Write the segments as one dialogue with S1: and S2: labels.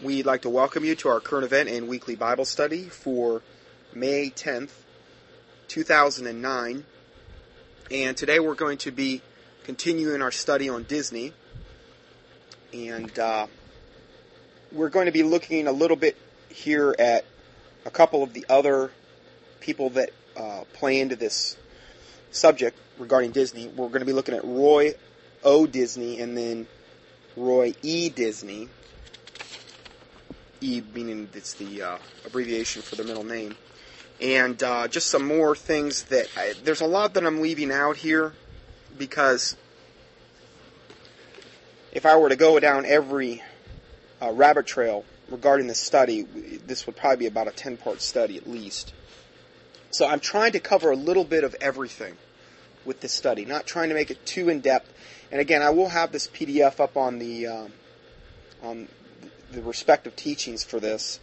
S1: We'd like to welcome you to our current event and weekly Bible study for May 10th, 2009. And today we're going to be continuing our study on Disney. And we're going to be looking a little bit here at a couple of the other people that play into this subject regarding Disney. We're going to be looking at Roy O. Disney and then Roy E. Disney. E meaning it's the abbreviation for their middle name. And just some more things that there's a lot that I'm leaving out here because if I were to go down every rabbit trail regarding this study, this would probably be about a 10-part study at least. So I'm trying to cover a little bit of everything with this study, not trying to make it too in-depth. And again, I will have this PDF up on the respective teachings for this.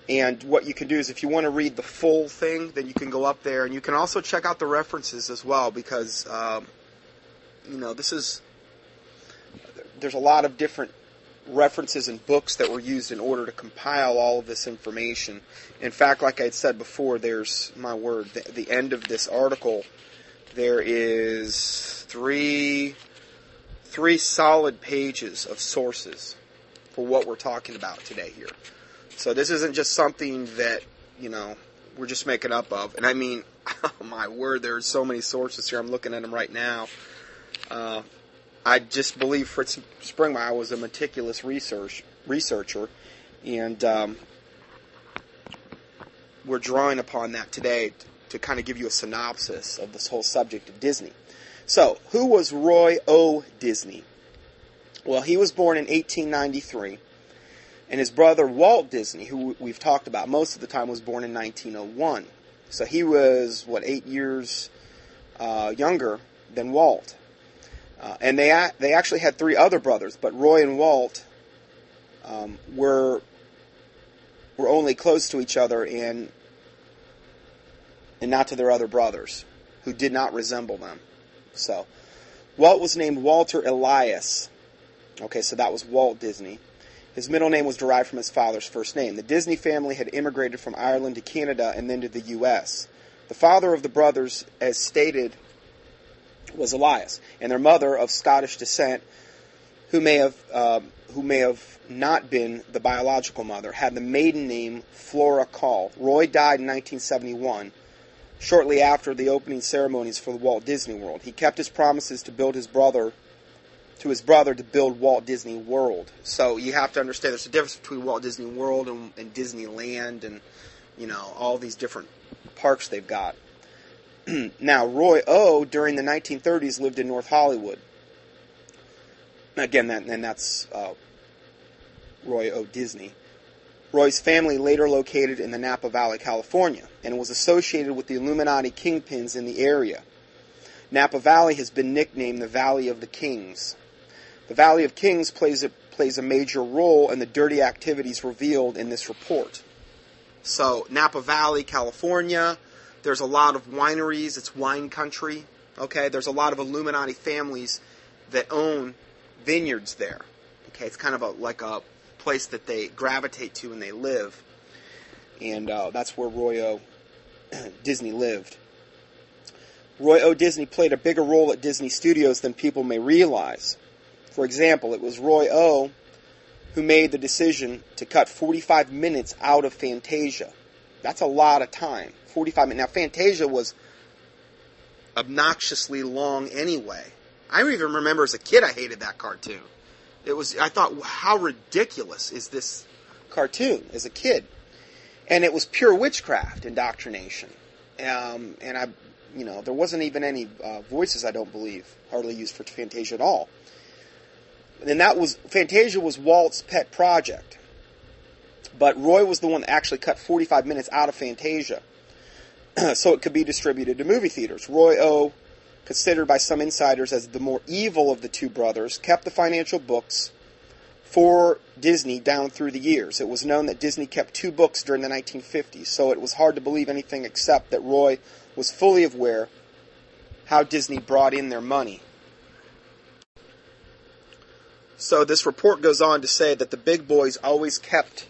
S1: And what you can do is if you want to read the full thing, then you can go up there. And you can also check out the references as well because, there's a lot of different references and books that were used in order to compile all of this information. In fact, like I had said before, there's, my word, the end of this article, there is three solid pages of sources for what we're talking about today here. So this isn't just something that, we're just making up of. And I mean, oh my word, there's so many sources here. I'm looking at them right now. I just believe Fritz Springmeier was a meticulous researcher, and we're drawing upon that today to kind of give you a synopsis of this whole subject of Disney. So, who was Roy O. Disney? Well, he was born in 1893, and his brother Walt Disney, who we've talked about most of the time, was born in 1901. So he was, 8 years younger than Walt. And they actually had three other brothers, but Roy and Walt were only close to each other and not to their other brothers, who did not resemble them. So, Walt was named Walter Elias. Okay, so that was Walt Disney. His middle name was derived from his father's first name. The Disney family had immigrated from Ireland to Canada and then to the U.S. The father of the brothers, as stated, was Elias, and their mother, of Scottish descent, who may have not been the biological mother, had the maiden name Flora Call. Roy died in 1971, shortly after the opening ceremonies for the Walt Disney World. He kept his promises to his brother to build Walt Disney World. So you have to understand there's a difference between Walt Disney World and Disneyland and, all these different parks they've got. Now, Roy O., during the 1930s, lived in North Hollywood. Again, that's Roy O. Disney. Roy's family later located in the Napa Valley, California, and was associated with the Illuminati kingpins in the area. Napa Valley has been nicknamed the Valley of the Kings. The Valley of Kings plays a major role in the dirty activities revealed in this report. So, Napa Valley, California, there's a lot of wineries. It's wine country. Okay, there's a lot of Illuminati families that own vineyards there. Okay, it's kind of like a place that they gravitate to and they live. And that's where Roy O. Disney lived. Roy O. Disney played a bigger role at Disney Studios than people may realize. For example, it was Roy O. who made the decision to cut 45 minutes out of Fantasia. That's a lot of time. 45 minutes. Now, Fantasia was obnoxiously long anyway. I even remember as a kid I hated that cartoon. I thought, how ridiculous is this cartoon as a kid? And it was pure witchcraft indoctrination. And there wasn't even any voices, I don't believe, hardly used for Fantasia at all. And Fantasia was Walt's pet project. But Roy was the one that actually cut 45 minutes out of Fantasia so it could be distributed to movie theaters. Roy O., considered by some insiders as the more evil of the two brothers, kept the financial books for Disney down through the years. It was known that Disney kept two books during the 1950s, so it was hard to believe anything except that Roy was fully aware how Disney brought in their money. So this report goes on to say that the big boys always kept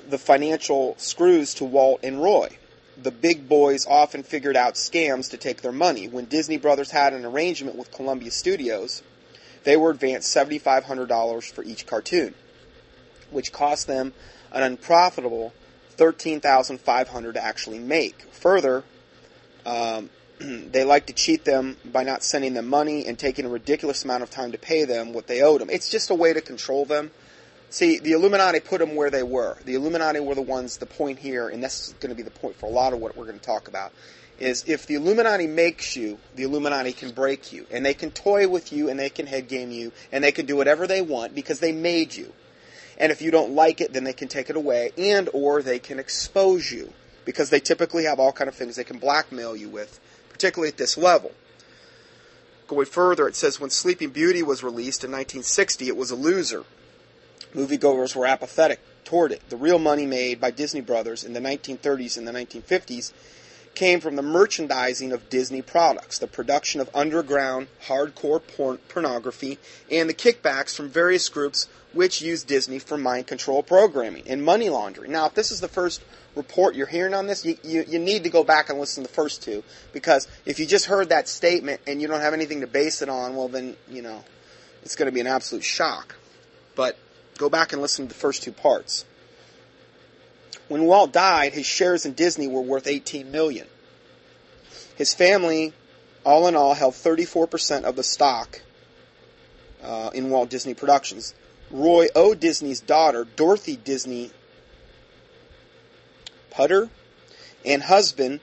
S1: the financial screws to Walt and Roy. The big boys often figured out scams to take their money. When Disney Brothers had an arrangement with Columbia Studios, they were advanced $7,500 for each cartoon, which cost them an unprofitable $13,500 to actually make. Further, they like to cheat them by not sending them money and taking a ridiculous amount of time to pay them what they owed them. It's just a way to control them. See, the Illuminati put them where they were. The Illuminati were the ones, the point here, and this is going to be the point for a lot of what we're going to talk about, is if the Illuminati makes you, the Illuminati can break you. And they can toy with you, and they can head game you, and they can do whatever they want because they made you. And if you don't like it, then they can take it away, and or they can expose you, because they typically have all kind of things they can blackmail you with, particularly at this level. Going further, it says when Sleeping Beauty was released in 1960, it was a loser. Moviegoers were apathetic toward it. The real money made by Disney Brothers in the 1930s and the 1950s came from the merchandising of Disney products, the production of underground, hardcore pornography, and the kickbacks from various groups which used Disney for mind control programming and money laundering. Now, if this is the first report you're hearing on this, you need to go back and listen to the first two, because if you just heard that statement and you don't have anything to base it on, well then, it's going to be an absolute shock. But go back and listen to the first two parts. When Walt died, his shares in Disney were worth $18 million. His family, all in all, held 34% of the stock in Walt Disney Productions. Roy O. Disney's daughter, Dorothy Disney Putter, and husband,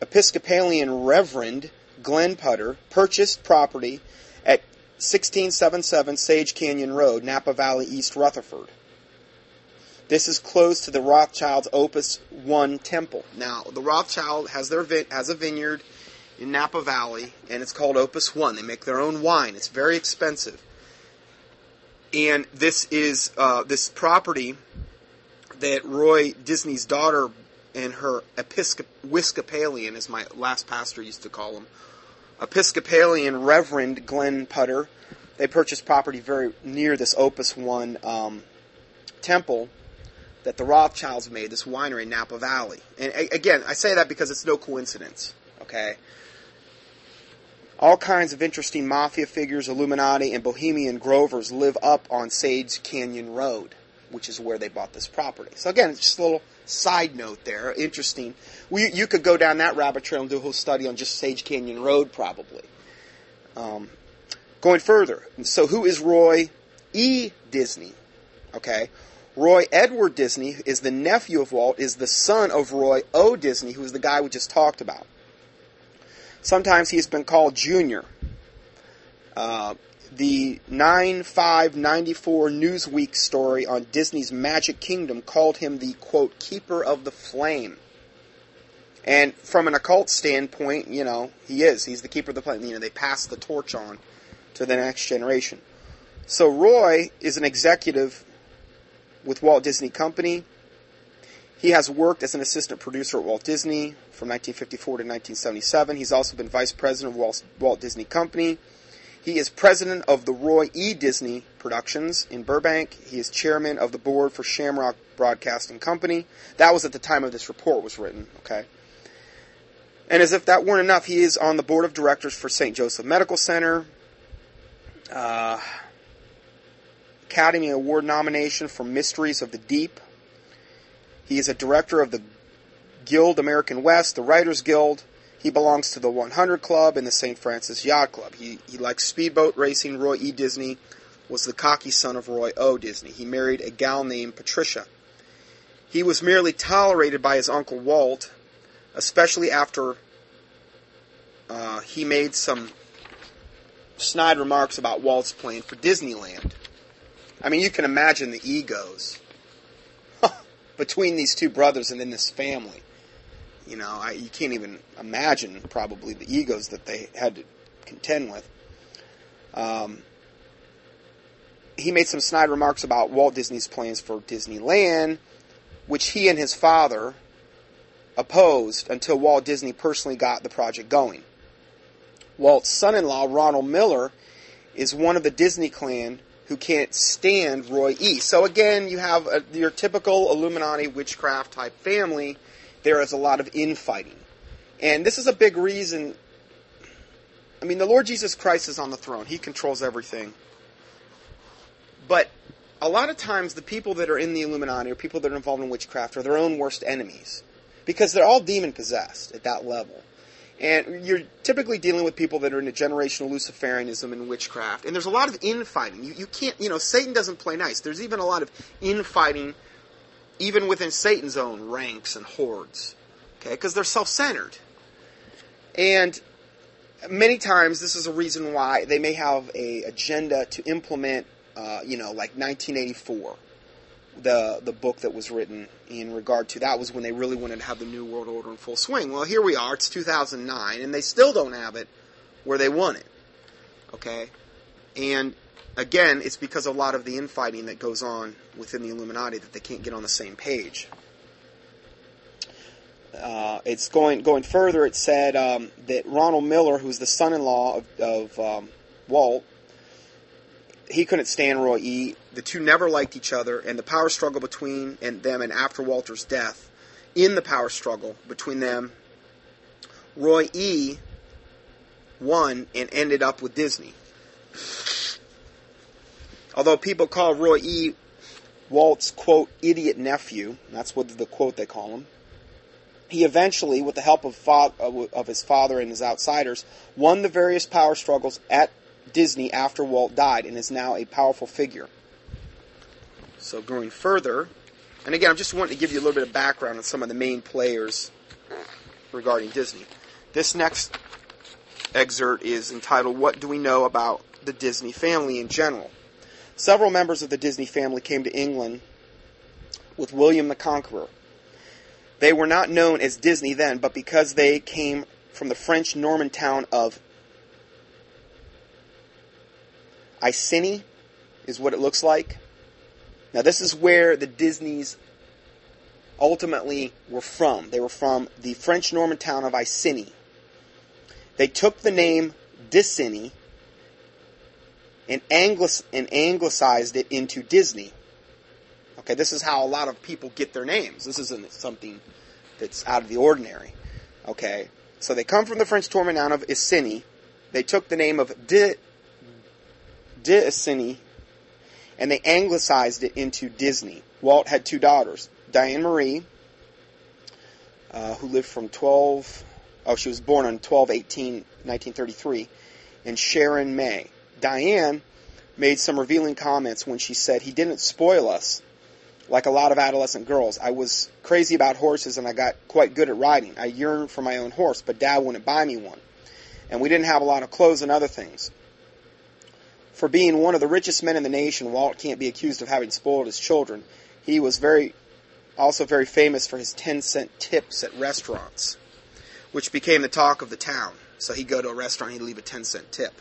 S1: Episcopalian Reverend Glenn Putter, purchased property at 1677 Sage Canyon Road, Napa Valley, East Rutherford. This is close to the Rothschilds' Opus 1 temple. Now, the Rothschild has a vineyard in Napa Valley, and it's called Opus 1. They make their own wine. It's very expensive. And this is this property that Roy Disney's daughter and her Episcopalian, as my last pastor used to call him, Episcopalian Reverend Glenn Putter, they purchased property very near this Opus 1 temple that the Rothschilds made, this winery in Napa Valley. And again, I say that because it's no coincidence, okay? All kinds of interesting mafia figures, Illuminati, and Bohemian Grovers live up on Sage Canyon Road, which is where they bought this property. So again, it's just a little side note there, interesting. You could go down that rabbit trail and do a whole study on just Sage Canyon Road, probably. Going further, so who is Roy E. Disney? Okay, Roy Edward Disney is the nephew of Walt, is the son of Roy O. Disney, who is the guy we just talked about. Sometimes he's been called Junior. The 9/5/94 Newsweek story on Disney's Magic Kingdom called him the, quote, keeper of the flame. And from an occult standpoint, he is. He's the keeper of the flame. They pass the torch on to the next generation. So Roy is an executive with Walt Disney Company. He has worked as an assistant producer at Walt Disney from 1954 to 1977. He's also been vice president of Walt Disney Company. He is president of the Roy E. Disney Productions in Burbank. He is chairman of the board for Shamrock Broadcasting Company. That was at the time of this report was written, okay? And as if that weren't enough, he is on the board of directors for St. Joseph Medical Center, Academy Award nomination for Mysteries of the Deep. He is a director of the Guild American West, the Writers Guild. He belongs to the 100 Club and the St. Francis Yacht Club. He likes speedboat racing. Roy E. Disney was the cocky son of Roy O. Disney. He married a gal named Patricia. He was merely tolerated by his uncle Walt, especially after he made some snide remarks about Walt's plan for Disneyland. I mean, you can imagine the egos between these two brothers and in this family. You can't even imagine probably the egos that they had to contend with. He made some snide remarks about Walt Disney's plans for Disneyland, which he and his father opposed until Walt Disney personally got the project going. Walt's son-in-law, Ronald Miller, is one of the Disney clan who can't stand Roy E. So again, you have your typical Illuminati witchcraft type family. There is a lot of infighting. And this is a big reason. I mean, the Lord Jesus Christ is on the throne. He controls everything. But a lot of times the people that are in the Illuminati or people that are involved in witchcraft are their own worst enemies. Because they're all demon-possessed at that level. And you're typically dealing with people that are into generational Luciferianism and witchcraft. And there's a lot of infighting. You can't, Satan doesn't play nice. There's even a lot of infighting even within Satan's own ranks and hordes. Okay, because they're self-centered. And many times this is a reason why they may have an agenda to implement, like 1984. The book that was written in regard to that was when they really wanted to have the New World Order in full swing. Well, here we are, it's 2009, and they still don't have it where they want it. Okay? And again, it's because of a lot of the infighting that goes on within the Illuminati that they can't get on the same page. It's going further. It said that Ronald Miller, who's the son-in-law of Walt, he couldn't stand Roy E. The two never liked each other, and the power struggle between them and after Walter's death, in the power struggle between them, Roy E. won and ended up with Disney. Although people call Roy E. Walt's, quote, idiot nephew, that's what the quote they call him, he eventually, with the help of his father and his outsiders, won the various power struggles at Disney after Walt died and is now a powerful figure. So going further, and again, I'm just wanting to give you a little bit of background on some of the main players regarding Disney. This next excerpt is entitled, What Do We Know About the Disney Family in General? Several members of the Disney family came to England with William the Conqueror. They were not known as Disney then, but because they came from the French Norman town of Iceni, is what it looks like. Now this is where the Disneys ultimately were from. They were from the French Norman town of Iceni. They took the name Disney and anglicized it into Disney. Okay, this is how a lot of people get their names. This isn't something that's out of the ordinary. Okay, so they come from the French Norman town of Iceni. They took the name of Disney, and they anglicized it into Disney. Walt had two daughters, Diane Marie, who lived from she was born on 12/18/1933, and Sharon May. Diane made some revealing comments when she said, he didn't spoil us like a lot of adolescent girls. I was crazy about horses and I got quite good at riding. I yearned for my own horse, but Dad wouldn't buy me one. And we didn't have a lot of clothes and other things. For being one of the richest men in the nation, Walt can't be accused of having spoiled his children. He was also very famous for his 10-cent tips at restaurants, which became the talk of the town. So he'd go to a restaurant, he'd leave a 10-cent tip,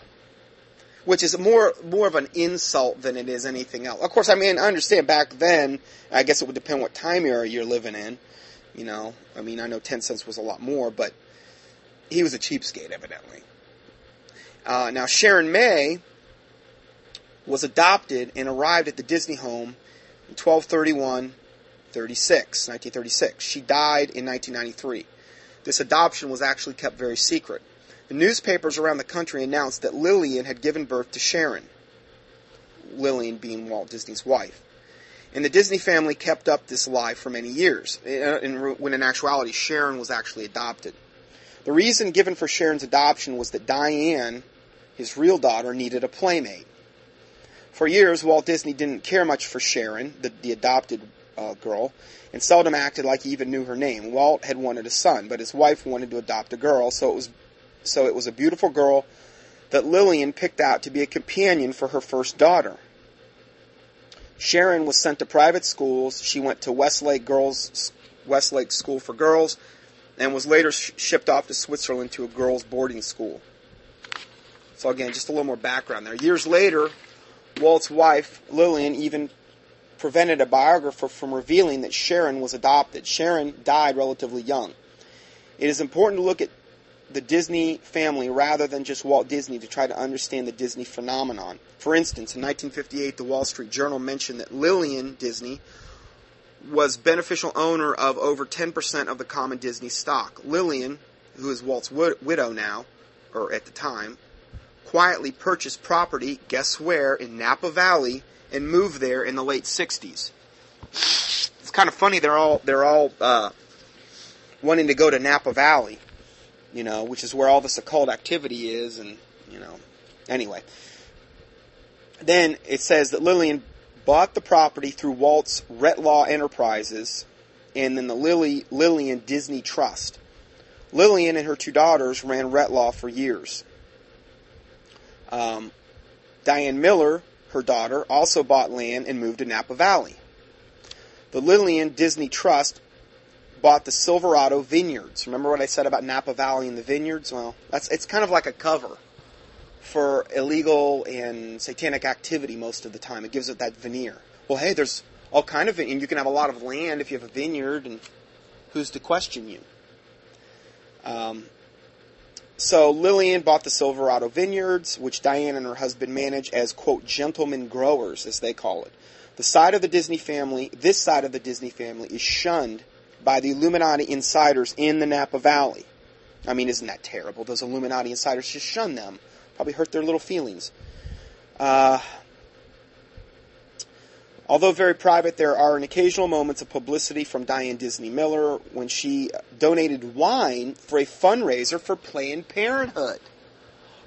S1: which is more of an insult than it is anything else. Of course, I understand back then, I guess it would depend what time era you're living in. I know 10 cents was a lot more, but he was a cheapskate, evidently. Now, Sharon May was adopted and arrived at the Disney home in 1936. She died in 1993. This adoption was actually kept very secret. The newspapers around the country announced that Lillian had given birth to Sharon, Lillian being Walt Disney's wife. And the Disney family kept up this lie for many years, when in actuality Sharon was actually adopted. The reason given for Sharon's adoption was that Diane, his real daughter, needed a playmate. For years, Walt Disney didn't care much for Sharon, the adopted girl, and seldom acted like he even knew her name. Walt had wanted a son, but his wife wanted to adopt a girl, so it was a beautiful girl that Lillian picked out to be a companion for her first daughter. Sharon was sent to private schools. She went to Westlake School for Girls, and was later shipped off to Switzerland to a girls' boarding school. So again, just a little more background there. Years later, Walt's wife, Lillian, even prevented a biographer from revealing that Sharon was adopted. Sharon died relatively young. It is important to look at the Disney family rather than just Walt Disney to try to understand the Disney phenomenon. For instance, in 1958, the Wall Street Journal mentioned that Lillian Disney was beneficial owner of over 10% of the common Disney stock. Lillian, who is Walt's widow now, or at the time, quietly purchased property, guess where, in Napa Valley, and moved there in the late 60s. It's kind of funny, they're all wanting to go to Napa Valley, which is where all this occult activity is, and, anyway. Then it says that Lillian bought the property through Walt's Retlaw Enterprises and then the Lillian Disney Trust. Lillian and her two daughters ran Retlaw for years. Diane Miller, her daughter, also bought land and moved to Napa Valley. The Lillian Disney Trust bought the Silverado Vineyards. Remember what I said about Napa Valley and the vineyards? Well, it's kind of like a cover for illegal and satanic activity most of the time. It gives it that veneer. Well, hey, there's all kind of, and you can have a lot of land if you have a vineyard, and who's to question you? So Lillian bought the Silverado Vineyards, which Diane and her husband manage as, quote, gentlemen growers, as they call it. This side of the Disney family is shunned by the Illuminati insiders in the Napa Valley. I mean, isn't that terrible? Those Illuminati insiders just shun them. Probably hurt their little feelings. Although very private, there are occasional moments of publicity from Diane Disney Miller when she donated wine for a fundraiser for Planned Parenthood.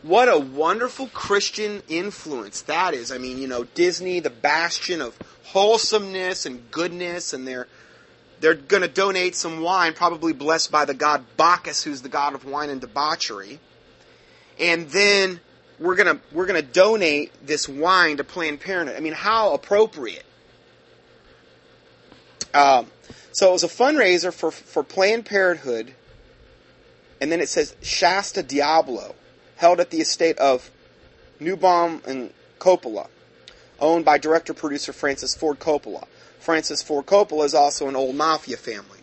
S1: What a wonderful Christian influence that is. I mean, Disney, the bastion of wholesomeness and goodness, and they're going to donate some wine, probably blessed by the god Bacchus, who's the god of wine and debauchery. And then we're gonna donate this wine to Planned Parenthood. I mean, how appropriate. So it was a fundraiser for Planned Parenthood, and then it says Shasta Diablo, held at the estate of Newbaum and Coppola, owned by director-producer Francis Ford Coppola. Francis Ford Coppola is also an old mafia family.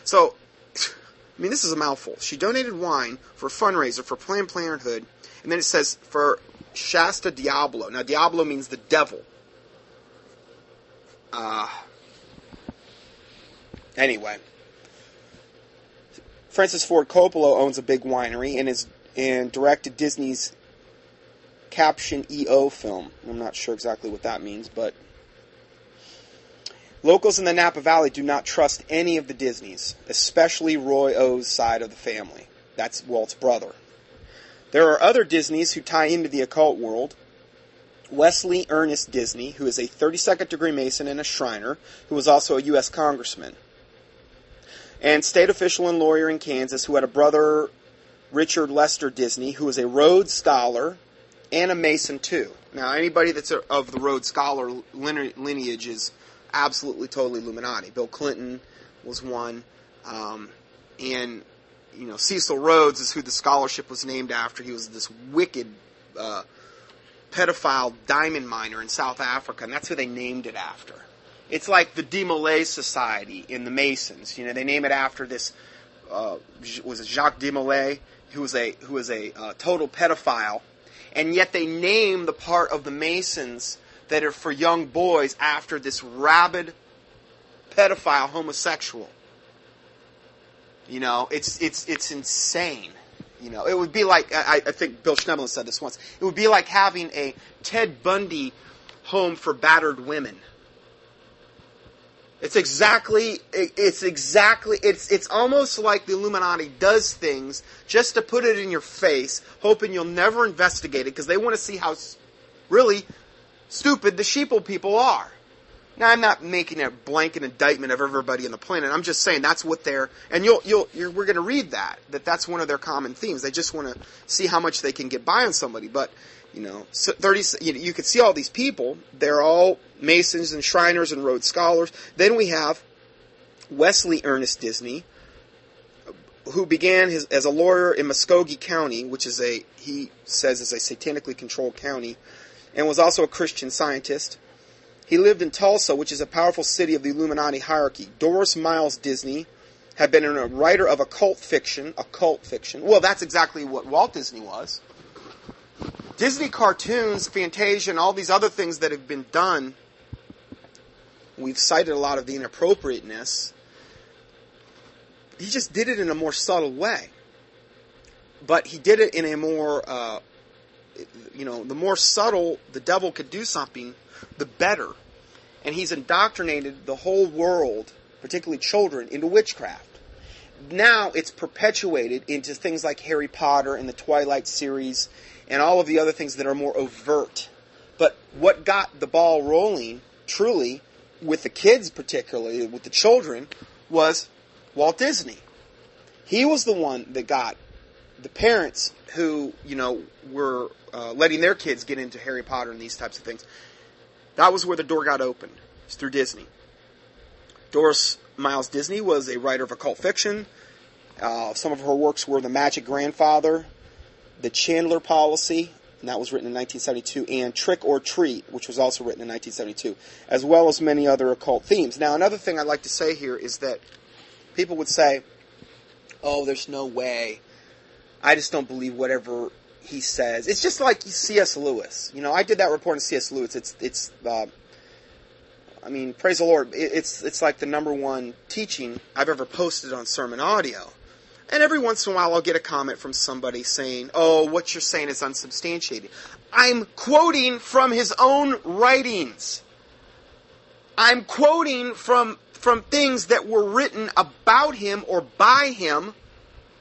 S1: So, I mean, this is a mouthful. She donated wine for a fundraiser for Planned Parenthood, and then it says for Shasta Diablo. Now, Diablo means the devil. Anyway, Francis Ford Coppola owns a big winery and directed Disney's Caption EO film. I'm not sure exactly what that means, but locals in the Napa Valley do not trust any of the Disneys, especially Roy O's side of the family. That's Walt's brother. There are other Disneys who tie into the occult world. Wesley Ernest Disney, who is a 32nd degree Mason and a Shriner, who was also a U.S. Congressman. And state official and lawyer in Kansas, who had a brother, Richard Lester Disney, who was a Rhodes Scholar and a Mason too. Now, anybody that's of the Rhodes Scholar lineage is absolutely, totally Illuminati. Bill Clinton was one. And, Cecil Rhodes is who the scholarship was named after. He was this wicked pedophile diamond miner in South Africa, and that's who they named it after. It's like the De Molay Society in the Masons. They name it after this, was it Jacques de Molay, who was a total pedophile, and yet they name the part of the Masons that are for young boys after this rabid pedophile homosexual. It's insane. It would be like, I think Bill Schneebelen said this once, it would be like having a Ted Bundy home for battered women. It's almost like the Illuminati does things just to put it in your face, hoping you'll never investigate it, because they want to see how really stupid the sheeple people are. Now, I'm not making a blanket indictment of everybody on the planet. I'm just saying that's what they're, and we're going to read that's one of their common themes. They just want to see how much they can get by on somebody. But, you could see all these people. They're all Masons and Shriners and Rhodes Scholars. Then we have Wesley Ernest Disney, who began as a lawyer in Muskogee County, which is he says is a satanically controlled county, and was also a Christian Scientist. He lived in Tulsa, which is a powerful city of the Illuminati hierarchy. Doris Miles Disney have been a writer of occult fiction. Well, that's exactly what Walt Disney was. Disney cartoons, Fantasia, and all these other things that have been done, we've cited a lot of the inappropriateness. He just did it in a more subtle way. But he did it in a more, the more subtle the devil could do something, the better. And he's indoctrinated the whole world, particularly children, into witchcraft. Now it's perpetuated into things like Harry Potter and the Twilight series and all of the other things that are more overt. But what got the ball rolling, truly, with the kids particularly, with the children, was Walt Disney. He was the one that got the parents who, were letting their kids get into Harry Potter and these types of things. That was where the door got opened. It's through Disney. Doris Miles Disney was a writer of occult fiction. Some of her works were The Magic Grandfather, The Chandler Policy, and that was written in 1972, and Trick or Treat, which was also written in 1972, as well as many other occult themes. Now, another thing I'd like to say here is that people would say, oh, there's no way. I just don't believe whatever he says. It's just like C.S. Lewis. I did that report on C.S. Lewis. Praise the Lord. It's like the number one teaching I've ever posted on Sermon Audio. And every once in a while I'll get a comment from somebody saying, oh, what you're saying is unsubstantiated. I'm quoting from his own writings. I'm quoting from things that were written about him or by him,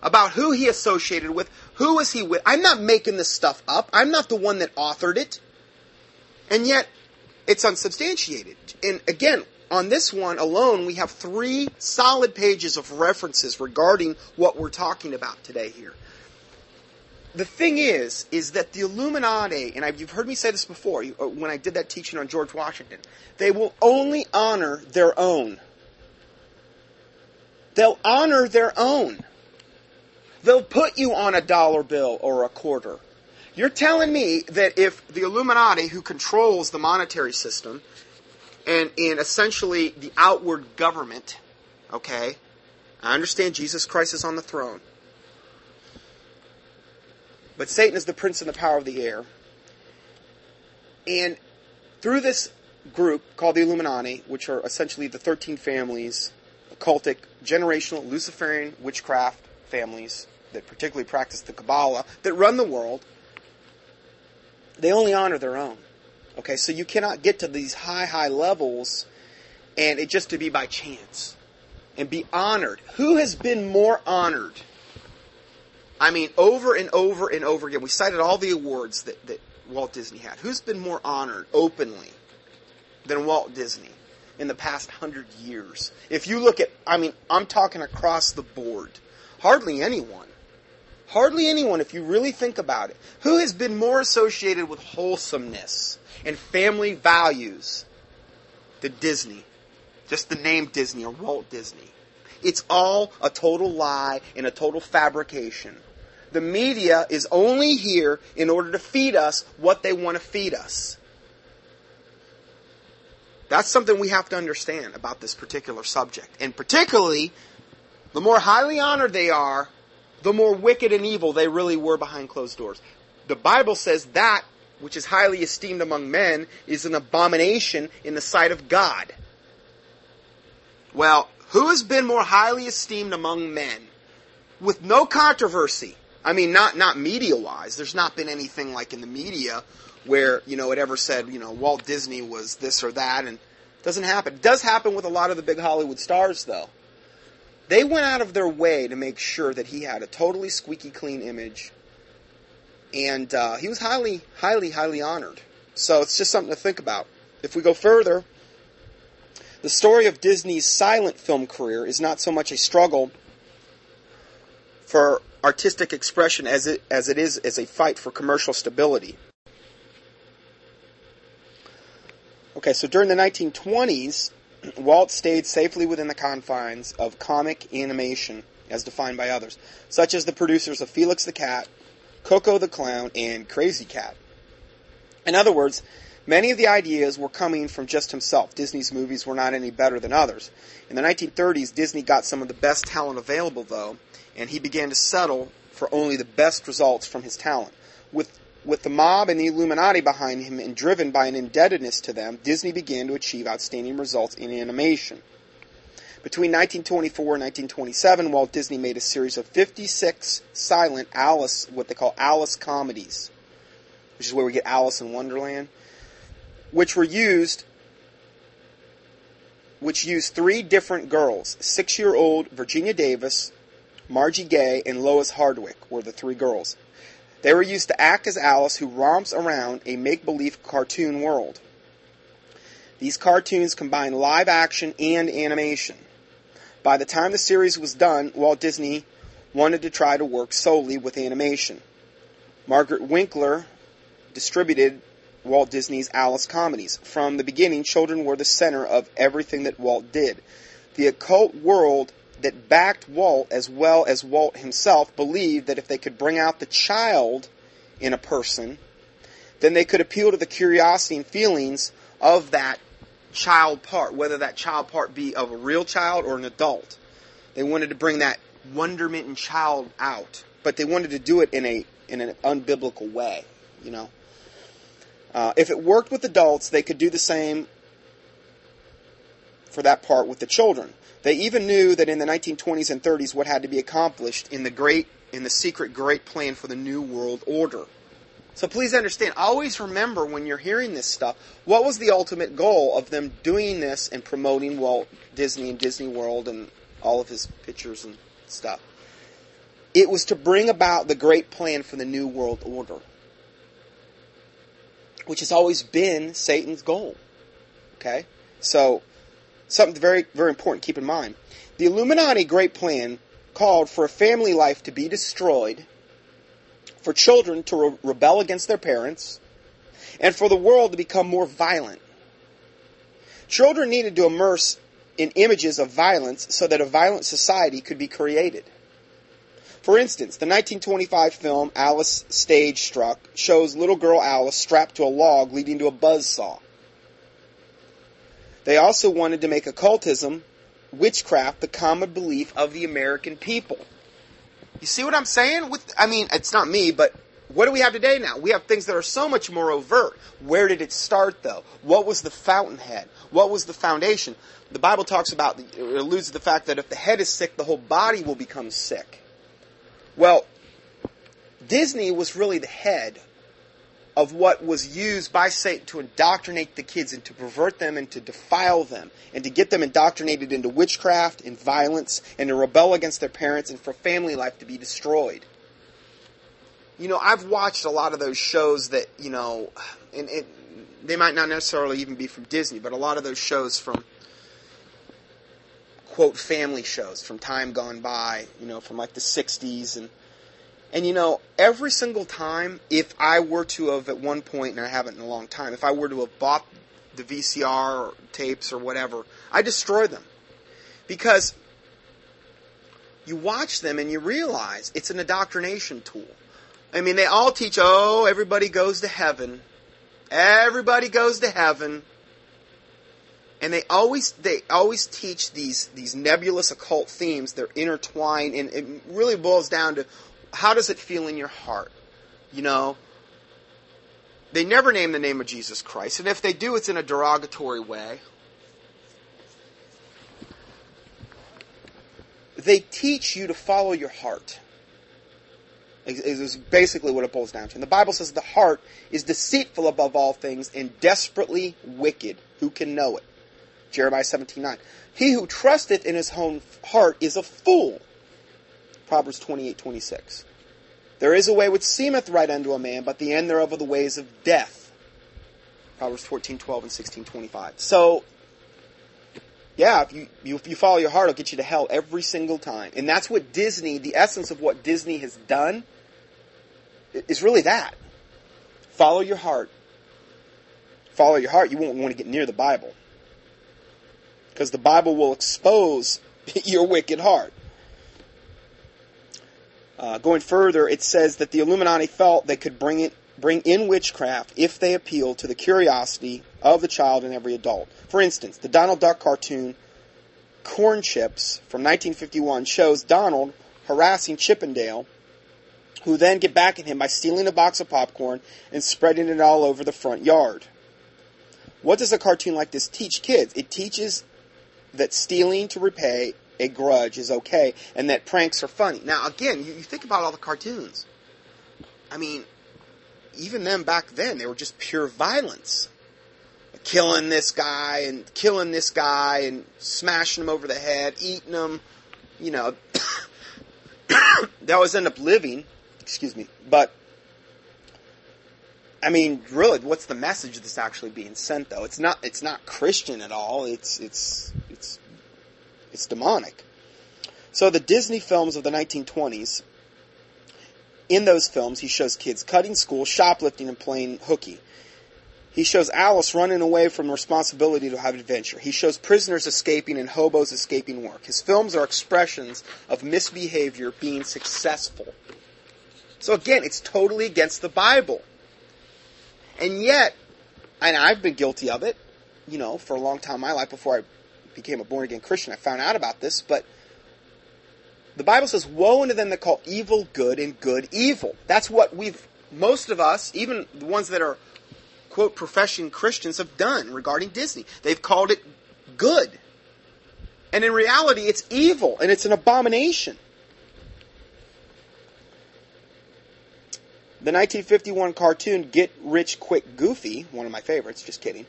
S1: about who he associated with, who was he with. I'm not making this stuff up. I'm not the one that authored it. And yet, it's unsubstantiated. And again, on this one alone, we have 3 solid pages of references regarding what we're talking about today here. The thing is that the Illuminati, and you've heard me say this before, when I did that teaching on George Washington, they will only honor their own. They'll honor their own. They'll put you on a dollar bill or a quarter. You're telling me that if the Illuminati, who controls the monetary system, and in essentially the outward government, okay, I understand Jesus Christ is on the throne, but Satan is the prince and the power of the air, and through this group called the Illuminati, which are essentially the 13 families, occultic, generational, Luciferian, witchcraft families that particularly practice the Kabbalah, that run the world, they only honor their own. Okay, so you cannot get to these high levels and it just to be by chance and be honored. Who has been more honored? Over and over and over again. We cited all the awards that Walt Disney had. Who's been more honored openly than Walt Disney in the past 100 years? If you look at, I'm talking across the board. Hardly anyone. Hardly anyone, if you really think about it. Who has been more associated with wholesomeness and family values than Disney? Just the name Disney or Walt Disney. It's all a total lie and a total fabrication. The media is only here in order to feed us what they want to feed us. That's something we have to understand about this particular subject. And particularly, the more highly honored they are, the more wicked and evil they really were behind closed doors. The Bible says that which is highly esteemed among men is an abomination in the sight of God. Well, who has been more highly esteemed among men? With no controversy. Not media-wise. There's not been anything like in the media where, it ever said, Walt Disney was this or that, and it doesn't happen. It does happen with a lot of the big Hollywood stars, though. They went out of their way to make sure that he had a totally squeaky clean image. And he was highly, highly, highly honored. So it's just something to think about. If we go further, the story of Disney's silent film career is not so much a struggle for artistic expression as it is a fight for commercial stability. Okay, so during the 1920s, Walt stayed safely within the confines of comic animation, as defined by others, such as the producers of Felix the Cat, Coco the Clown, and Crazy Cat. In other words, Many of the ideas were coming from just himself. Disney's movies were not any better than others. In the 1930s, Disney got some of the best talent available, though, and he began to settle for only the best results from his talent. With the mob and the Illuminati behind him and driven by an indebtedness to them, Disney began to achieve outstanding results in animation. Between 1924 and 1927, Walt Disney made a series of 56 silent Alice, what they call Alice comedies, which is where we get Alice in Wonderland, which used three different girls. 6-year-old Virginia Davis, Margie Gay, and Lois Hardwick were the three girls. They were used to act as Alice, who romps around a make-believe cartoon world. These cartoons combine live action and animation. By the time the series was done, Walt Disney wanted to try to work solely with animation. Margaret Winkler distributed Walt Disney's Alice comedies. From the beginning, children were the center of everything that Walt did. The occult world that backed Walt, as well as Walt himself, believed that if they could bring out the child in a person, then they could appeal to the curiosity and feelings of that child part, whether that child part be of a real child or an adult. They wanted to bring that wonderment in child out, but they wanted to do it in an unbiblical way, you know. If it worked with adults, they could do the same for that part with the children. They even knew that in the 1920s and 30s what had to be accomplished in the secret great plan for the New World Order. So please understand, always remember when you're hearing this stuff, what was the ultimate goal of them doing this and promoting Walt Disney and Disney World and all of his pictures and stuff? It was to bring about the great plan for the New World Order, which has always been Satan's goal. Okay? So, something very, very important to keep in mind. The Illuminati great plan called for a family life to be destroyed, for children to rebel against their parents, and for the world to become more violent. Children needed to immerse in images of violence so that a violent society could be created. For instance, the 1925 film Alice Stage Struck shows little girl Alice strapped to a log leading to a buzzsaw. They also wanted to make occultism, witchcraft, the common belief of the American people. You see what I'm saying? It's not me, but what do we have today now? We have things that are so much more overt. Where did it start, though? What was the fountainhead? What was the foundation? The Bible talks about, it alludes to the fact that if the head is sick, the whole body will become sick. Well, Disney was really the head of what was used by Satan to indoctrinate the kids and to pervert them and to defile them and to get them indoctrinated into witchcraft and violence and to rebel against their parents and for family life to be destroyed. You know, I've watched a lot of those shows that, you know, and they might not necessarily even be from Disney, but a lot of those shows from, quote, family shows from time gone by, you know, from like the 60s. And you know, every single time, if I were to have at one point, and I haven't in a long time, if I were to have bought the VCR or tapes or whatever, I destroy them. Because you watch them and you realize it's an indoctrination tool. I mean, they all teach, everybody goes to heaven. Everybody goes to heaven. And they always teach these nebulous occult themes. They're intertwined, and it really boils down to, how does it feel in your heart? You know, they never name the name of Jesus Christ, and if they do, it's in a derogatory way. They teach you to follow your heart. Is basically what it boils down to. And the Bible says the heart is deceitful above all things and desperately wicked. Who can know it? Jeremiah 17:9. He who trusteth in his own heart is a fool. Proverbs 28:26. There is a way which seemeth right unto a man, but the end thereof are the ways of death. Proverbs 14:12 and 16:25. So, yeah, if you follow your heart, it'll get you to hell every single time. And that's what Disney, the essence of what Disney has done, is really that. Follow your heart. Follow your heart. You won't want to get near the Bible, because the Bible will expose your wicked heart. Going further, it says that the Illuminati felt they could bring it bring in witchcraft if they appeal to the curiosity of the child and every adult. For instance, the Donald Duck cartoon Corn Chips from 1951 shows Donald harassing Chippendale, who then get back at him by stealing a box of popcorn and spreading it all over the front yard. What does a cartoon like this teach kids? It teaches that stealing to repay a grudge is okay, and that pranks are funny. Now, again, you think about all the cartoons. I mean, even them back then, they were just pure violence. Killing this guy and smashing him over the head, eating him, you know. They always end up living, but, I mean, really, what's the message that's actually being sent, though? It's not Christian at all. It's demonic. So the Disney films of the 1920s, in those films, he shows kids cutting school, shoplifting, and playing hooky. He shows Alice running away from responsibility to have adventure. He shows prisoners escaping and hobos escaping work. His films are expressions of misbehavior being successful. So again, it's totally against the Bible. And yet, and I've been guilty of it, you know, for a long time in my life before I became a born-again Christian. I found out about this, but the Bible says, woe unto them that call evil good and good evil. That's what most of us, even the ones that are, quote, professing Christians, have done regarding Disney. They've called it good. And in reality, it's evil, and it's an abomination. The 1951 cartoon Get Rich Quick Goofy, one of my favorites, just kidding.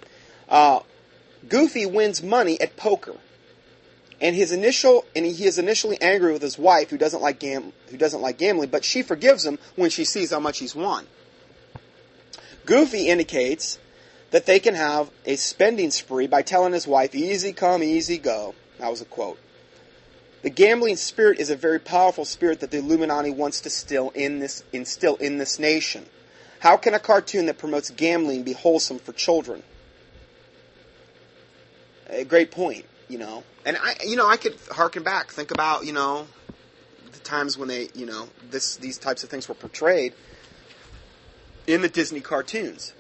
S1: Goofy wins money at poker. And he is initially angry with his wife, who doesn't like gambling, but she forgives him when she sees how much he's won. Goofy indicates that they can have a spending spree by telling his wife, "Easy come, easy go." That was a quote. The gambling spirit is a very powerful spirit that the Illuminati wants to instill in this nation. How can a cartoon that promotes gambling be wholesome for children? A great point, you know. And I could harken back, think about, you know, the times when they, you know, these types of things were portrayed in the Disney cartoons.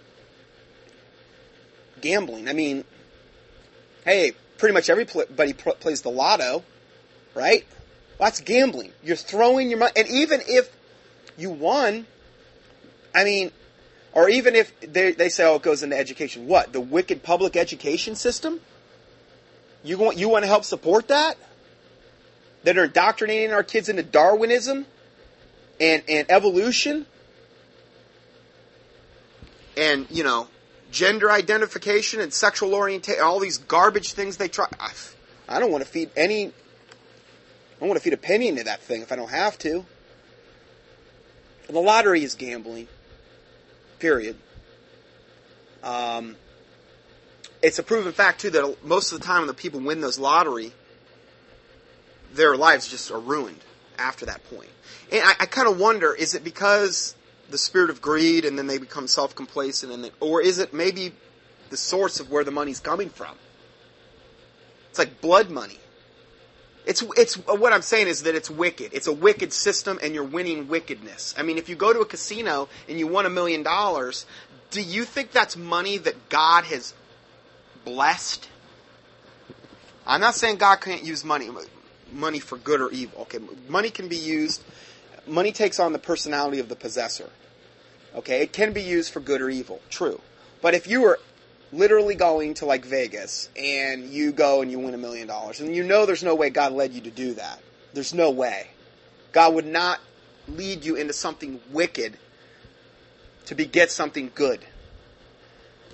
S1: Gambling. I mean, hey, pretty much everybody plays the lotto, right? Well, that's gambling. You're throwing your money, and even if you won, I mean, or even if they say, oh, it goes into education. What? The wicked public education system? You want to help support that? That are indoctrinating our kids into Darwinism and evolution? And, you know, gender identification and sexual orientation, all these garbage things they try. I don't want to feed a penny into that thing if I don't have to. The lottery is gambling. Period. It's a proven fact, too, that most of the time when the people win those lottery, their lives just are ruined after that point. And I kind of wonder, is it because the spirit of greed and then they become self-complacent, or is it maybe the source of where the money's coming from? It's like blood money. It's what I'm saying is that it's wicked. It's a wicked system, and you're winning wickedness. I mean, if you go to a casino and you won $1 million, do you think that's money that God has blessed? I'm not saying God can't use money for good or evil. Okay, money can be used. Money takes on the personality of the possessor. Okay, it can be used for good or evil. True. But if you were literally going to like Vegas and you go and you win $1 million, and you know there's no way God led you to do that. There's no way. God would not lead you into something wicked to beget something good.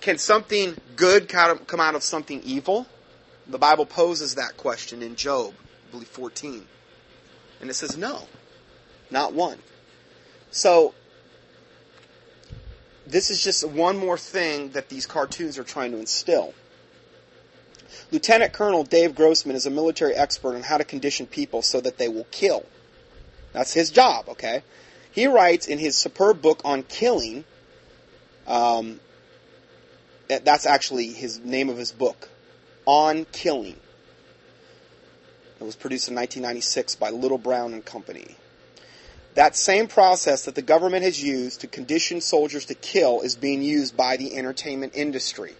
S1: Can something good come out of something evil? The Bible poses that question in Job, I believe 14. And it says no. Not one. So, this is just one more thing that these cartoons are trying to instill. Lieutenant Colonel Dave Grossman is a military expert on how to condition people so that they will kill. That's his job, okay? He writes in his superb book on killing, that's actually his name of his book, On Killing. It was produced in 1996 by Little Brown and Company. That same process that the government has used to condition soldiers to kill is being used by the entertainment industry.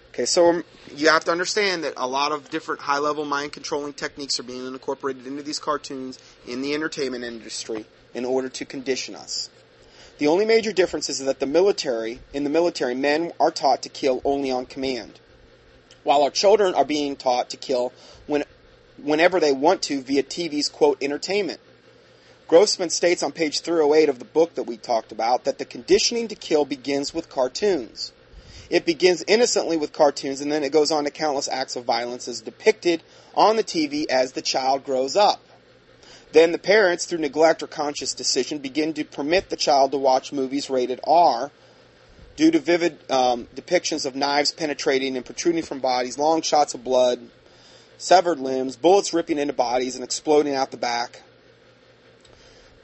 S1: Okay, so you have to understand that a lot of different high-level mind-controlling techniques are being incorporated into these cartoons in the entertainment industry in order to condition us. The only major difference is that in the military, men are taught to kill only on command, while our children are being taught to kill whenever they want to via TV's, quote, entertainment. Grossman states on page 308 of the book that we talked about that the conditioning to kill begins with cartoons. It begins innocently with cartoons, and then it goes on to countless acts of violence as depicted on the TV as the child grows up. Then the parents, through neglect or conscious decision, begin to permit the child to watch movies rated R due to vivid depictions of knives penetrating and protruding from bodies, long shots of blood, severed limbs, bullets ripping into bodies and exploding out the back.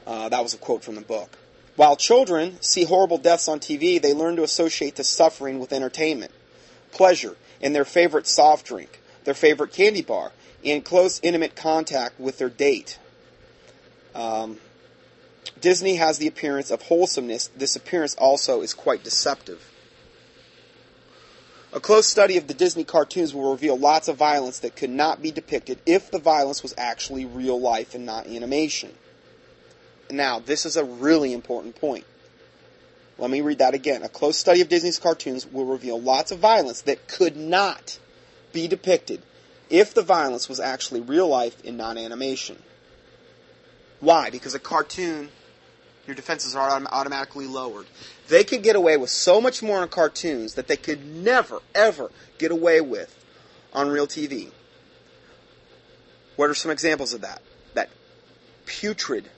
S1: That was a quote from the book. While children see horrible deaths on TV, they learn to associate the suffering with entertainment, pleasure, and their favorite soft drink, their favorite candy bar, and close, intimate contact with their date. Disney has the appearance of wholesomeness. This appearance also is quite deceptive. A close study of the Disney cartoons will reveal lots of violence that could not be depicted if the violence was actually real life and not animation. Now, this is a really important point. Let me read that again. A close study of Disney's cartoons will reveal lots of violence that could not be depicted if the violence was actually real life and not animation. Why? Because a cartoon, your defenses are automatically lowered. They could get away with so much more in cartoons that they could never, ever get away with on real TV. What are some examples of that? That putrid,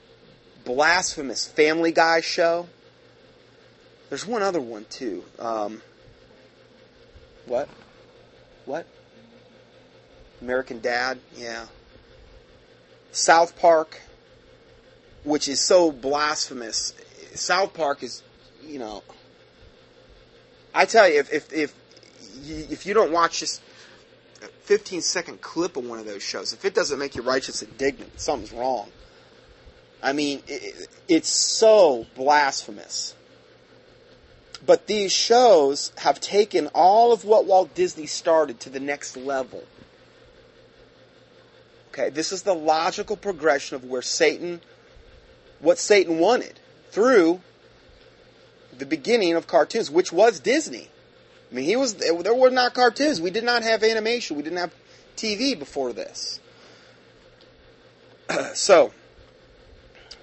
S1: blasphemous Family Guy show. There's one other one, too. What? American Dad? Yeah. South Park, which is so blasphemous. South Park is, I tell you, if you don't watch just a 15-second clip of one of those shows, if it doesn't make you righteous indignant, something's wrong. I mean, it's so blasphemous. But these shows have taken all of what Walt Disney started to the next level. Okay, this is the logical progression of what Satan wanted through the beginning of cartoons, which was Disney. I mean, there were not cartoons. We did not have animation. We didn't have TV before this. So,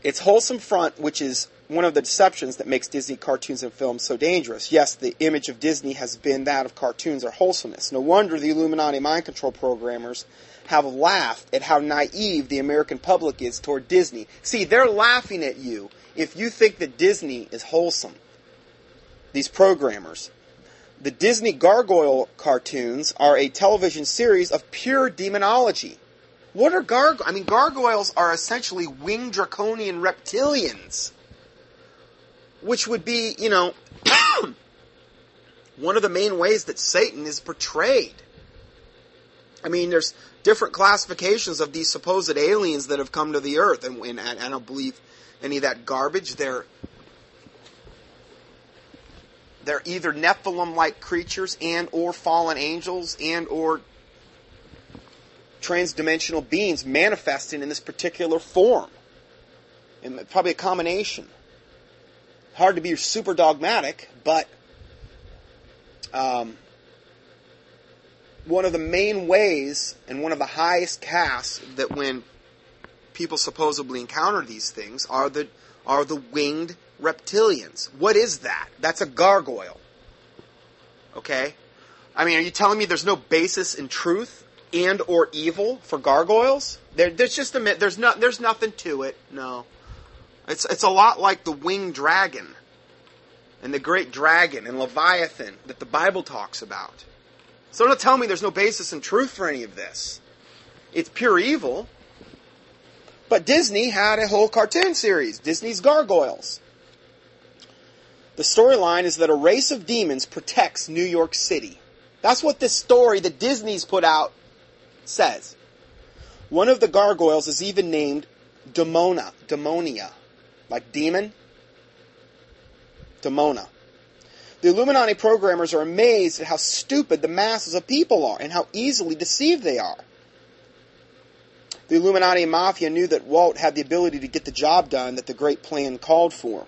S1: its wholesome front, which is one of the deceptions that makes Disney cartoons and films so dangerous. Yes, the image of Disney has been that of cartoons or wholesomeness. No wonder the Illuminati mind control programmers have laughed at how naive the American public is toward Disney. See, they're laughing at you if you think that Disney is wholesome. These programmers. The Disney Gargoyle cartoons are a television series of pure demonology. What are gargoyles? I mean, gargoyles are essentially winged draconian reptilians, which would be, one of the main ways that Satan is portrayed. I mean, there's different classifications of these supposed aliens that have come to the earth, and I don't believe any of that garbage. They're either Nephilim-like creatures and or fallen angels and or transdimensional beings manifesting in this particular form. And probably a combination. Hard to be super dogmatic, but one of the main ways and one of the highest castes that when people supposedly encounter these things are the winged reptilians. What is that? That's a gargoyle. Okay? I mean, are you telling me there's no basis in truth and or evil for gargoyles? There's just there's nothing to it. No. It's a lot like the winged dragon and the great dragon and Leviathan that the Bible talks about. So don't tell me there's no basis in truth for any of this. It's pure evil. But Disney had a whole cartoon series, Disney's Gargoyles. The storyline is that a race of demons protects New York City. That's what this story that Disney's put out says. One of the gargoyles is even named demonia, like demon, demona. The Illuminati programmers are amazed at how stupid the masses of people are and how easily deceived they are. The Illuminati and Mafia knew that Walt had the ability to get the job done that the great plan called for.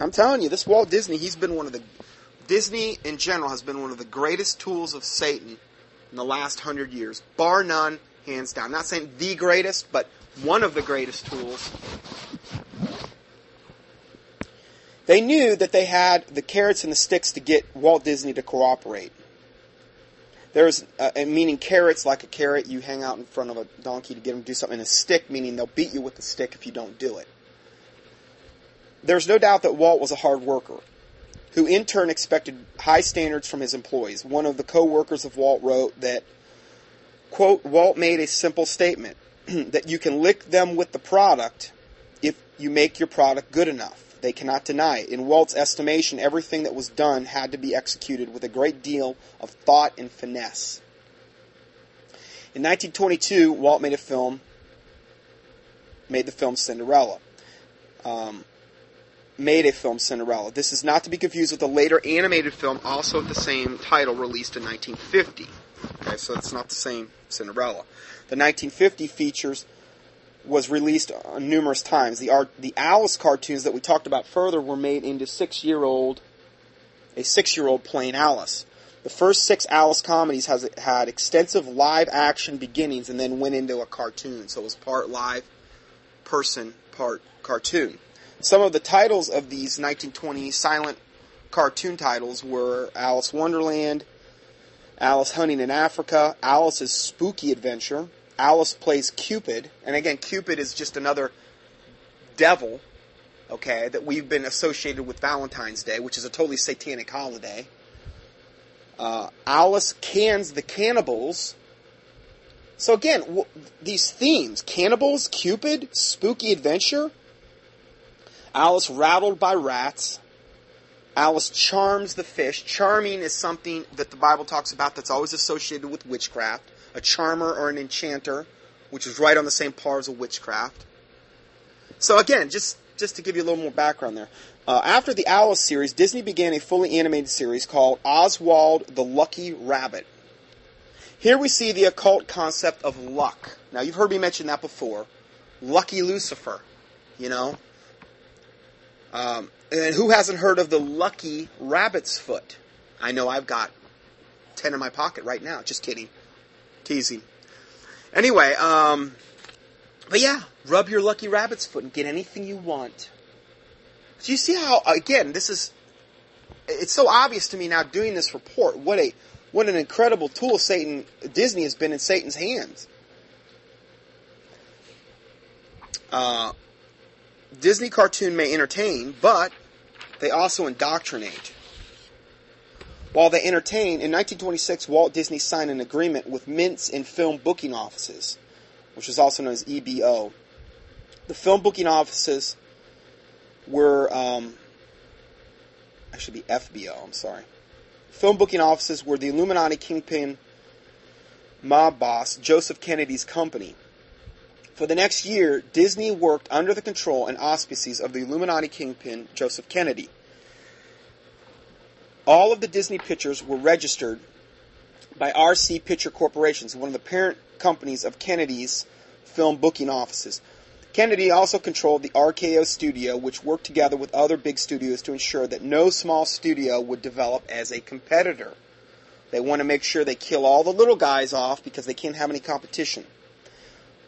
S1: I'm telling you, this Walt Disney, Disney in general has been one of the greatest tools of Satan in the last 100 years. Bar none, hands down. I'm not saying the greatest, but one of the greatest tools. They knew that they had the carrots and the sticks to get Walt Disney to cooperate. There's, meaning carrots, like a carrot, you hang out in front of a donkey to get them to do something, and a stick, meaning they'll beat you with the stick if you don't do it. There's no doubt that Walt was a hard worker, who in turn expected high standards from his employees. One of the co-workers of Walt wrote that, quote, Walt made a simple statement, that you can lick them with the product if you make your product good enough. They cannot deny it. In Walt's estimation, everything that was done had to be executed with a great deal of thought and finesse. In 1922, Walt made the film Cinderella. This is not to be confused with a later animated film, also with the same title, released in 1950. Okay, so it's not the same Cinderella. The 1950 was released numerous times. The Alice cartoons that we talked about further were made into a 6-year-old playing Alice. The first 6 Alice comedies had extensive live-action beginnings and then went into a cartoon. So it was part live person, part cartoon. Some of the titles of these 1920 silent cartoon titles were Alice Wonderland, Alice Hunting in Africa, Alice's Spooky Adventure, Alice Plays Cupid, and again, Cupid is just another devil, okay, that we've been associated with Valentine's Day, which is a totally satanic holiday. Alice Cans the Cannibals. So again, these themes, cannibals, Cupid, spooky adventure, Alice Rattled by Rats, Alice Charms the Fish. Charming is something that the Bible talks about that's always associated with witchcraft. A charmer or an enchanter, which is right on the same par as a witchcraft. So again, just to give you a little more background there. After the Alice series, Disney began a fully animated series called Oswald the Lucky Rabbit. Here we see the occult concept of luck. Now, you've heard me mention that before. Lucky Lucifer, you know. And who hasn't heard of the lucky rabbit's foot? I know I've got 10 in my pocket right now. Just kidding. Teasing. Anyway, but yeah, rub your lucky rabbit's foot and get anything you want. So you see how, again, it's so obvious to me now doing this report, what an incredible tool Disney has been in Satan's hands. Disney cartoon may entertain, but they also indoctrinate. While they entertain, in 1926, Walt Disney signed an agreement with mints and film booking offices, which is also known as EBO. The film booking offices were, actually FBO, I'm sorry. Film booking offices were the Illuminati kingpin mob boss Joseph Kennedy's company. For the next year, Disney worked under the control and auspices of the Illuminati kingpin Joseph Kennedy. All of the Disney pictures were registered by RC Picture Corporations, one of the parent companies of Kennedy's film booking offices. Kennedy also controlled the RKO studio, which worked together with other big studios to ensure that no small studio would develop as a competitor. They want to make sure they kill all the little guys off because they can't have any competition.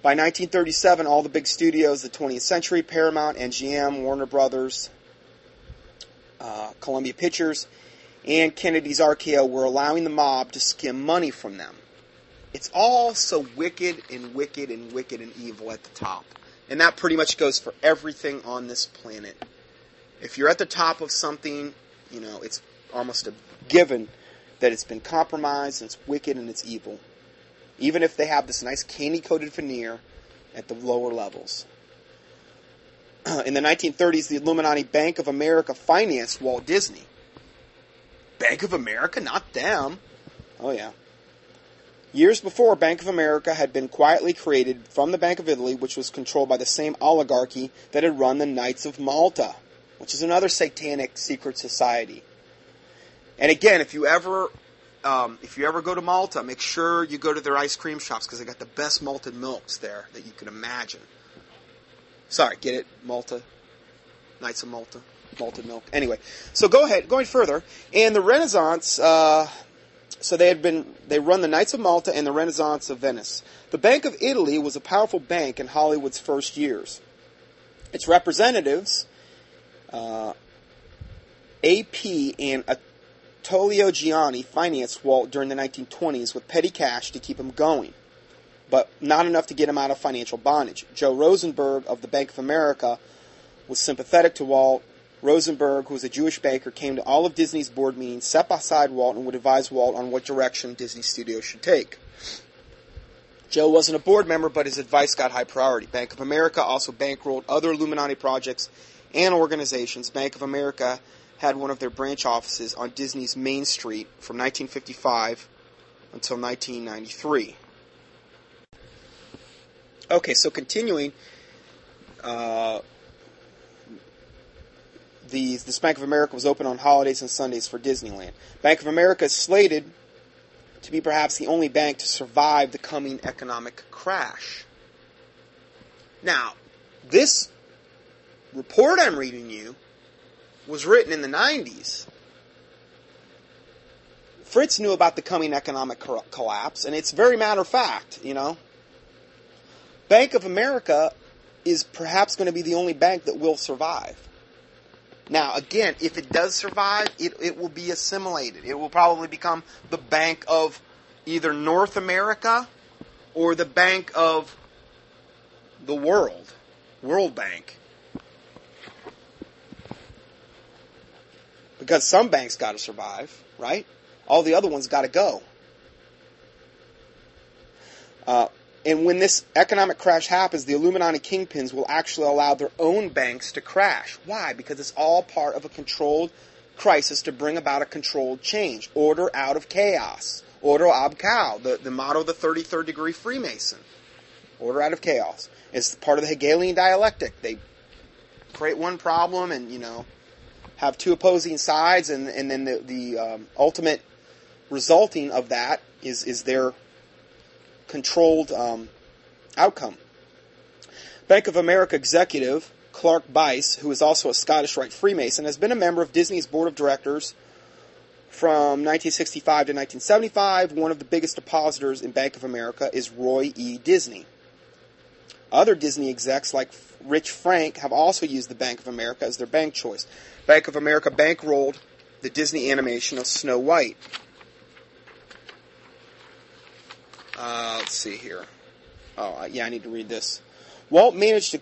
S1: By 1937, all the big studios, the 20th Century, Paramount, MGM, Warner Brothers, Columbia Pictures, and Kennedy's RKO were allowing the mob to skim money from them. It's all so wicked and wicked and wicked and evil at the top. And that pretty much goes for everything on this planet. If you're at the top of something, it's almost a given that it's been compromised, and it's wicked, and it's evil. Even if they have this nice candy-coated veneer at the lower levels. In the 1930s, the Illuminati Bank of America financed Walt Disney. Bank of America? Not them. Oh, yeah. Years before, Bank of America had been quietly created from the Bank of Italy, which was controlled by the same oligarchy that had run the Knights of Malta, which is another satanic secret society. And again, if you ever go to Malta, make sure you go to their ice cream shops because they got the best malted milks there that you can imagine. Sorry, get it? Malta, Knights of Malta, malted milk. Anyway, so go ahead, going further. And the Renaissance. So they run the Knights of Malta and the Renaissance of Venice. The Bank of Italy was a powerful bank in Hollywood's first years. Its representatives, AP and Attilio Gianni, financed Walt during the 1920s with petty cash to keep him going, but not enough to get him out of financial bondage. Joe Rosenberg of the Bank of America was sympathetic to Walt. Rosenberg, who was a Jewish banker, came to all of Disney's board meetings, sat beside Walt, and would advise Walt on what direction Disney Studios should take. Joe wasn't a board member, but his advice got high priority. Bank of America also bankrolled other Illuminati projects and organizations. Bank of America had one of their branch offices on Disney's Main Street from 1955 until 1993. Okay, so continuing... This Bank of America was open on holidays and Sundays for Disneyland. Bank of America is slated to be perhaps the only bank to survive the coming economic crash. Now, this report I'm reading you was written in the 90s. Fritz knew about the coming economic collapse, and it's very matter of fact, you know. Bank of America is perhaps going to be the only bank that will survive. Now, again, if it does survive, it will be assimilated. It will probably become the Bank of either North America or the Bank of the World, World Bank. Because some banks got to survive, right? All the other ones got to go. And when this economic crash happens, the Illuminati kingpins will actually allow their own banks to crash. Why? Because it's all part of a controlled crisis to bring about a controlled change. Order out of chaos. Order ab chaos, the motto of the 33rd degree Freemason. Order out of chaos. It's part of the Hegelian dialectic. They create one problem and, have two opposing sides, and then the ultimate resulting of that is their controlled outcome. Bank of America executive Clark Bice, who is also a Scottish Rite Freemason, has been a member of Disney's board of directors from 1965 to 1975. One of the biggest depositors in Bank of America is Roy E. Disney. Other Disney execs like Rich Frank have also used the Bank of America as their bank choice. Bank of America bankrolled the Disney animation of Snow White. Let's see here. I need to read this. Walt managed to